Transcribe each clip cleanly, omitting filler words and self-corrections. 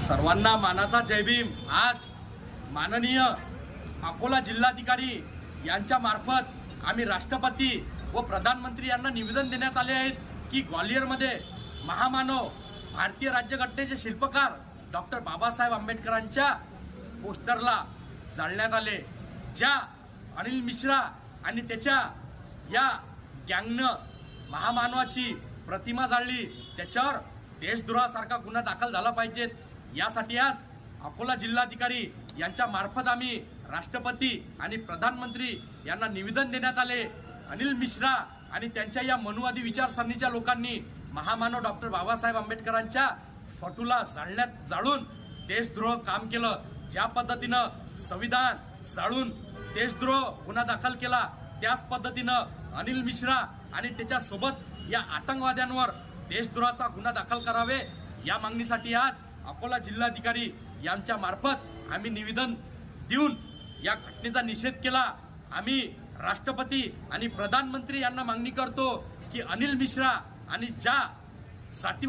सर्वांना मानाचा जय भीम। आज माननीय अकोला जिल्हाधिकारी यांच्या मार्फत आम्ही राष्ट्रपती व प्रधानमंत्री यांना निवेदन देण्यात आले आहे की ग्वालियरमध्ये महामानव भारतीय राज्यघटनेचे शिल्पकार डॉक्टर बाबासाहेब आंबेडकरांच्या पोस्टरला जाळण्यात आले। ज्या अनिल मिश्रा आणि त्याच्या या गँगनं महामानवाची प्रतिमा जाळली त्याच्यावर देशद्रोहासारखा गुन्हा दाखल झाला पाहिजे। यासाठी आज अकोला जिल्हाधिकारी यांच्या मार्फत आम्ही राष्ट्रपती आणि प्रधानमंत्री यांना निवेदन देण्यात आले। अनिल मिश्रा आणि त्यांच्या या मनुवादी विचारसरणीच्या लोकांनी महामानव डॉक्टर बाबासाहेब आंबेडकरांच्या फोटोला जाळून देशद्रोह काम केलं। ज्या पद्धतीनं संविधान जाळून देशद्रोह गुन्हा दाखल केला त्याच पद्धतीनं अनिल मिश्रा आणि त्याच्या सोबत या आतंकवाद्यांवर देशद्रोहाचा गुन्हा दाखल करावे या मागणीसाठी आज अकोला जिल्हाधिकारी यांच्या मार्फत आम्ही निवेदन देऊन या घटनेचा निषेध केला। आम्ही राष्ट्रपती आणि प्रधानमंत्री यांना मागणी करतो की अनिल मिश्रा आणि ज्या जाती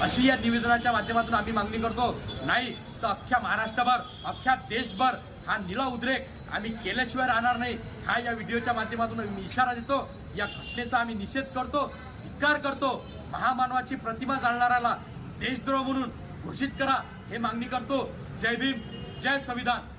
अशी या निवेदनाच्या माध्यमातून आम्ही मागणी करतो। नाही तर अख्ख्या महाराष्ट्रभर अख्ख्या देशभर हा निळा उद्रेक आम्ही केल्याशिवाय राहणार नाही हा या व्हिडिओच्या माध्यमातून आम्ही इशारा देतो। या घटनेचा आम्ही निषेध करतो, धिक्कार करतो। महामानवाची प्रतिमा जाळणाऱ्याला देशद्रोह म्हणून घोषित करा हे मागणी करतो। जय भीम, जय संविधान।